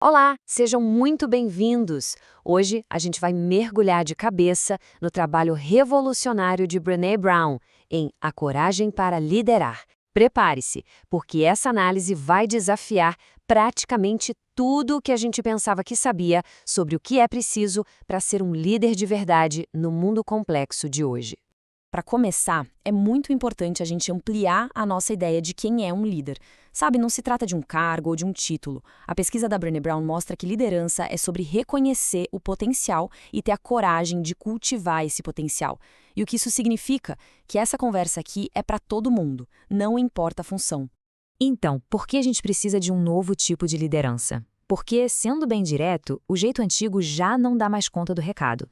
Olá, sejam muito bem-vindos! Hoje a gente vai mergulhar de cabeça no trabalho revolucionário de Brené Brown em A Coragem para Liderar. Prepare-se, porque essa análise vai desafiar praticamente tudo o que a gente pensava que sabia sobre o que é preciso para ser um líder de verdade no mundo complexo de hoje. Para começar, é muito importante a gente ampliar a nossa ideia de quem é um líder. Sabe, não se trata de um cargo ou de um título. A pesquisa da Brené Brown mostra que liderança é sobre reconhecer o potencial e ter a coragem de cultivar esse potencial. E o que isso significa? Que essa conversa aqui é para todo mundo, não importa a função. Então, por que a gente precisa de um novo tipo de liderança? Porque, sendo bem direto, o jeito antigo já não dá mais conta do recado.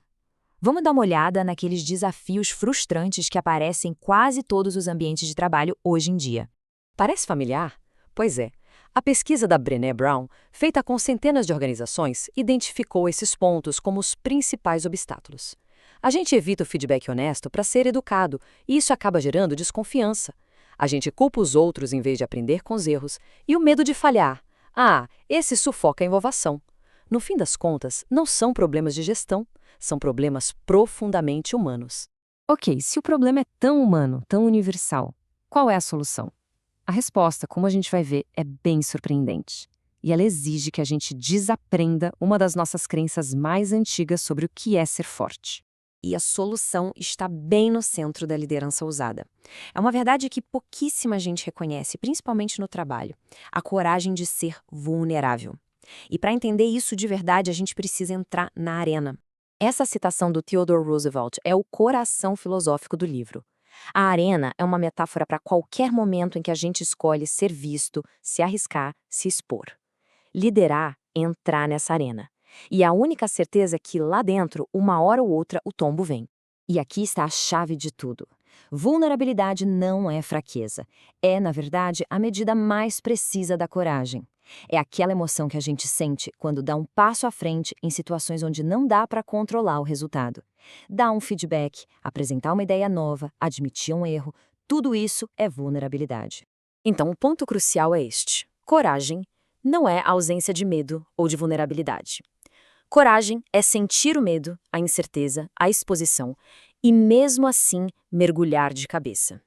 Vamos dar uma olhada naqueles desafios frustrantes que aparecem em quase todos os ambientes de trabalho hoje em dia. Parece familiar? Pois é. A pesquisa da Brené Brown, feita com centenas de organizações, identificou esses pontos como os principais obstáculos. A gente evita o feedback honesto para ser educado, e isso acaba gerando desconfiança. A gente culpa os outros em vez de aprender com os erros, e o medo de falhar. Esse sufoca a inovação. No fim das contas, não são problemas de gestão, são problemas profundamente humanos. Ok, se o problema é tão humano, tão universal, qual é a solução? A resposta, como a gente vai ver, é bem surpreendente. E ela exige que a gente desaprenda uma das nossas crenças mais antigas sobre o que é ser forte. E a solução está bem no centro da liderança ousada. É uma verdade que pouquíssima gente reconhece, principalmente no trabalho: a coragem de ser vulnerável. E para entender isso de verdade, a gente precisa entrar na arena. Essa citação do Theodore Roosevelt é o coração filosófico do livro. A arena é uma metáfora para qualquer momento em que a gente escolhe ser visto, se arriscar, se expor. Liderar é entrar nessa arena. E a única certeza é que lá dentro, uma hora ou outra, o tombo vem. E aqui está a chave de tudo. Vulnerabilidade não é fraqueza. É, na verdade, a medida mais precisa da coragem. É aquela emoção que a gente sente quando dá um passo à frente em situações onde não dá para controlar o resultado. Dar um feedback, apresentar uma ideia nova, admitir um erro, tudo isso é vulnerabilidade. Então, o ponto crucial é este: coragem não é a ausência de medo ou de vulnerabilidade. Coragem é sentir o medo, a incerteza, a exposição e, mesmo assim, mergulhar de cabeça.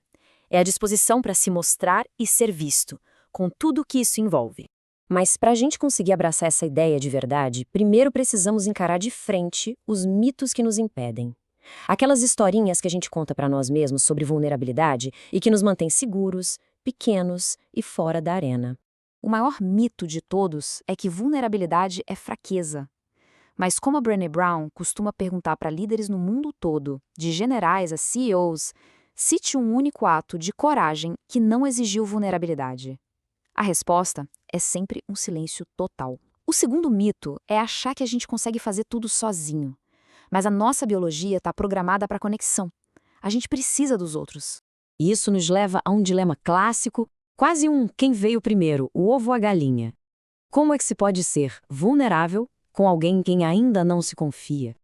É a disposição para se mostrar e ser visto, com tudo o que isso envolve. Mas para a gente conseguir abraçar essa ideia de verdade, primeiro precisamos encarar de frente os mitos que nos impedem. Aquelas historinhas que a gente conta para nós mesmos sobre vulnerabilidade e que nos mantém seguros, pequenos e fora da arena. O maior mito de todos é que vulnerabilidade é fraqueza. Mas como a Brené Brown costuma perguntar para líderes no mundo todo, de generais a CEOs, cite um único ato de coragem que não exigiu vulnerabilidade. A resposta é sempre um silêncio total. O segundo mito é achar que a gente consegue fazer tudo sozinho. Mas a nossa biologia está programada para conexão. A gente precisa dos outros. E isso nos leva a um dilema clássico, quase um quem veio primeiro, o ovo ou a galinha. Como é que se pode ser vulnerável com alguém em quem ainda não se confia?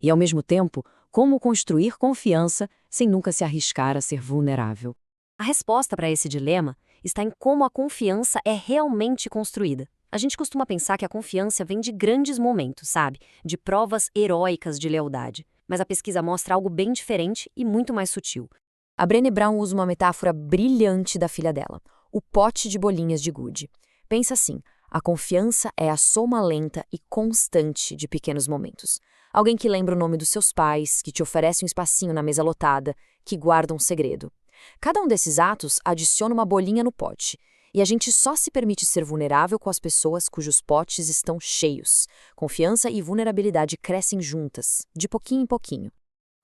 E, ao mesmo tempo, como construir confiança sem nunca se arriscar a ser vulnerável? A resposta para esse dilema está em como a confiança é realmente construída. A gente costuma pensar que a confiança vem de grandes momentos, sabe? De provas heróicas de lealdade. Mas a pesquisa mostra algo bem diferente e muito mais sutil. A Brené Brown usa uma metáfora brilhante da filha dela: o pote de bolinhas de gude. Pensa assim: a confiança é a soma lenta e constante de pequenos momentos. Alguém que lembra o nome dos seus pais, que te oferece um espacinho na mesa lotada, que guarda um segredo. Cada um desses atos adiciona uma bolinha no pote. E a gente só se permite ser vulnerável com as pessoas cujos potes estão cheios. Confiança e vulnerabilidade crescem juntas, de pouquinho em pouquinho.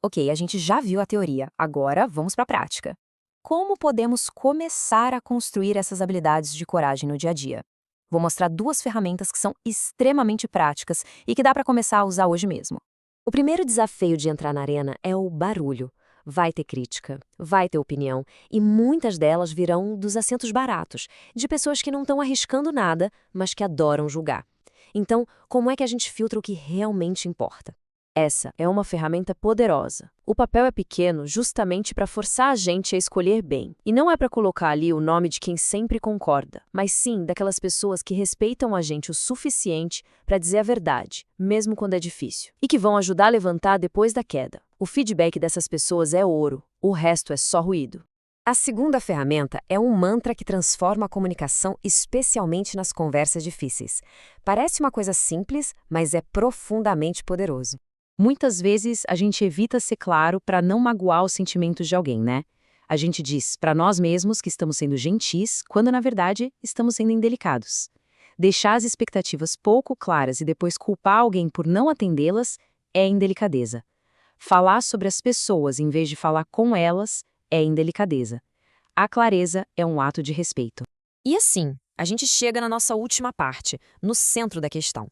Ok, a gente já viu a teoria, agora vamos para a prática. Como podemos começar a construir essas habilidades de coragem no dia a dia? Vou mostrar 2 ferramentas que são extremamente práticas e que dá para começar a usar hoje mesmo. O primeiro desafio de entrar na arena é o barulho. Vai ter crítica, vai ter opinião, e muitas delas virão dos assentos baratos, de pessoas que não estão arriscando nada, mas que adoram julgar. Então, como é que a gente filtra o que realmente importa? Essa é uma ferramenta poderosa. O papel é pequeno justamente para forçar a gente a escolher bem. E não é para colocar ali o nome de quem sempre concorda, mas sim daquelas pessoas que respeitam a gente o suficiente para dizer a verdade, mesmo quando é difícil. E que vão ajudar a levantar depois da queda. O feedback dessas pessoas é ouro, o resto é só ruído. A segunda ferramenta é um mantra que transforma a comunicação, especialmente nas conversas difíceis. Parece uma coisa simples, mas é profundamente poderoso. Muitas vezes a gente evita ser claro para não magoar os sentimentos de alguém, né? A gente diz para nós mesmos que estamos sendo gentis, quando na verdade estamos sendo indelicados. Deixar as expectativas pouco claras e depois culpar alguém por não atendê-las é indelicadeza. Falar sobre as pessoas em vez de falar com elas é indelicadeza. A clareza é um ato de respeito. E assim, a gente chega na nossa última parte, no centro da questão.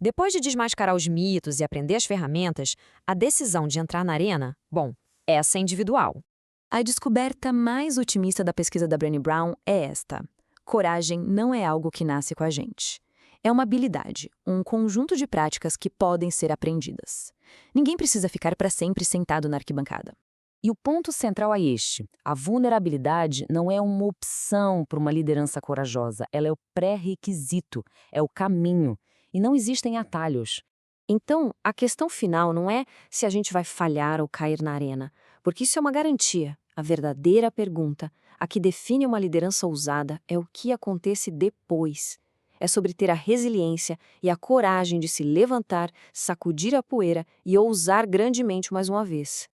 Depois de desmascarar os mitos e aprender as ferramentas, a decisão de entrar na arena, bom, essa é individual. A descoberta mais otimista da pesquisa da Brené Brown é esta: coragem não é algo que nasce com a gente. É uma habilidade, um conjunto de práticas que podem ser aprendidas. Ninguém precisa ficar para sempre sentado na arquibancada. E o ponto central é este: a vulnerabilidade não é uma opção para uma liderança corajosa, ela é o pré-requisito, é o caminho, e não existem atalhos. Então, a questão final não é se a gente vai falhar ou cair na arena, porque isso é uma garantia. A verdadeira pergunta, a que define uma liderança ousada, é o que acontece depois. É sobre ter a resiliência e a coragem de se levantar, sacudir a poeira e ousar grandemente mais uma vez.